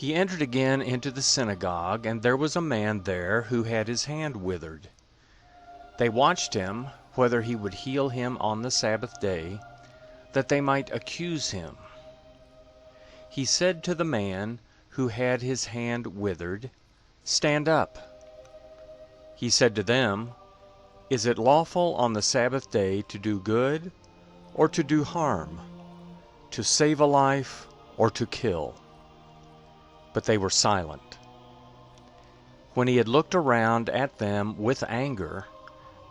He entered again into the synagogue, and there was a man there who had his hand withered. They watched him, whether he would heal him on the Sabbath day, that they might accuse him. He said to the man who had his hand withered, "Stand up." He said to them, "Is it lawful on the Sabbath day to do good or to do harm, to save a life or to kill?" But they were silent. When he had looked around at them with anger,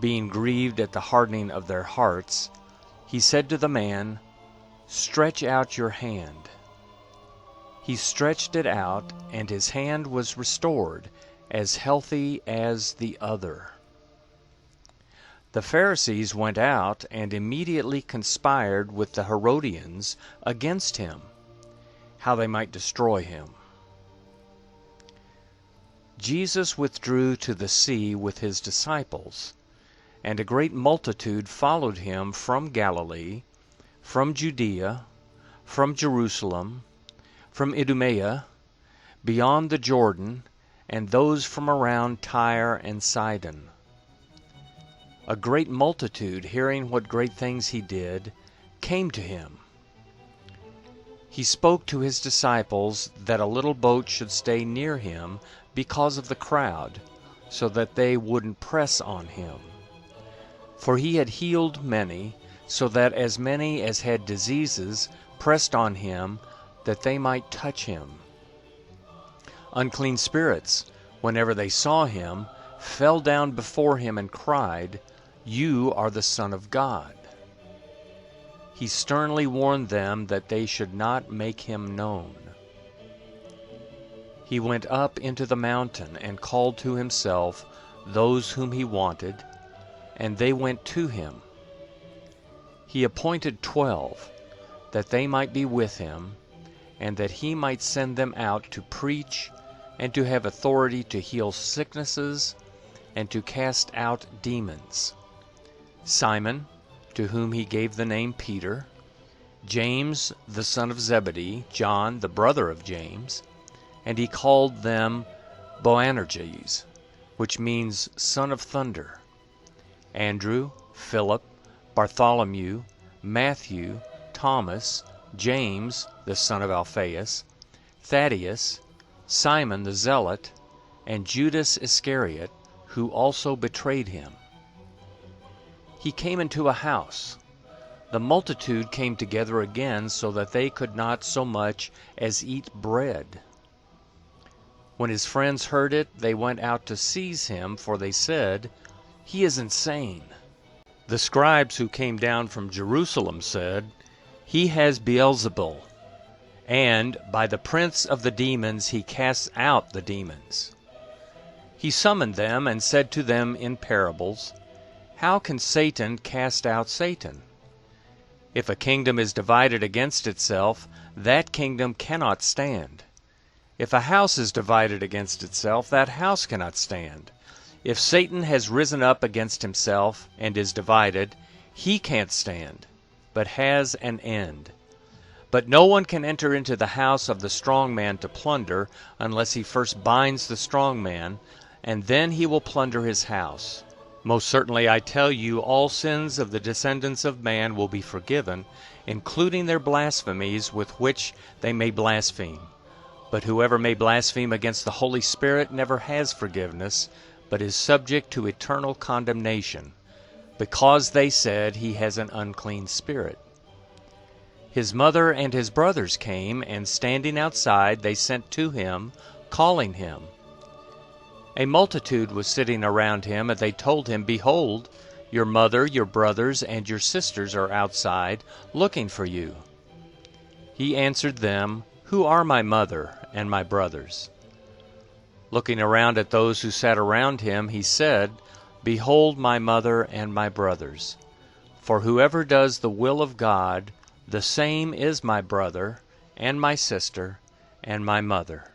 being grieved at the hardening of their hearts, he said to the man, "Stretch out your hand." He stretched it out, and his hand was restored, as healthy as the other. The Pharisees went out and immediately conspired with the Herodians against him, how they might destroy him. Jesus withdrew to the sea with his disciples, and a great multitude followed him from Galilee, from Judea, from Jerusalem, from Idumea, beyond the Jordan, and those from around Tyre and Sidon. A great multitude, hearing what great things he did, came to him. He spoke to his disciples that a little boat should stay near him because of the crowd, so that they wouldn't press on him. For he had healed many, so that as many as had diseases pressed on him that they might touch him. Unclean spirits, whenever they saw him, fell down before him and cried, "You are the Son of God." He sternly warned them that they should not make him known. He went up into the mountain and called to himself those whom he wanted, and they went to him. He appointed 12, that they might be with him, and that he might send them out to preach, and to have authority to heal sicknesses, and to cast out demons. Simon, to whom he gave the name Peter, James the son of Zebedee, John the brother of James, and he called them Boanerges, which means son of thunder, Andrew, Philip, Bartholomew, Matthew, Thomas, James the son of Alphaeus, Thaddeus, Simon the Zealot, and Judas Iscariot, who also betrayed him. He came into a house. The multitude came together again, so that they could not so much as eat bread. When his friends heard it, they went out to seize him, for they said, "He is insane." The scribes who came down from Jerusalem said, "He has Beelzebul, and by the prince of the demons he casts out the demons." He summoned them and said to them in parables, "How can Satan cast out Satan? If a kingdom is divided against itself, that kingdom cannot stand. If a house is divided against itself, that house cannot stand. If Satan has risen up against himself and is divided, he can't stand, but has an end. But no one can enter into the house of the strong man to plunder, unless he first binds the strong man, and then he will plunder his house. Most certainly I tell you, all sins of the descendants of man will be forgiven, including their blasphemies with which they may blaspheme. But whoever may blaspheme against the Holy Spirit never has forgiveness, but is subject to eternal condemnation, because they said he has an unclean spirit." His mother and his brothers came, and standing outside they sent to him, calling him. A multitude was sitting around him, and they told him, "Behold, your mother, your brothers, and your sisters are outside, looking for you." He answered them, "Who are my mother and my brothers?" Looking around at those who sat around him, he said, "Behold my mother and my brothers. For whoever does the will of God, the same is my brother, and my sister, and my mother."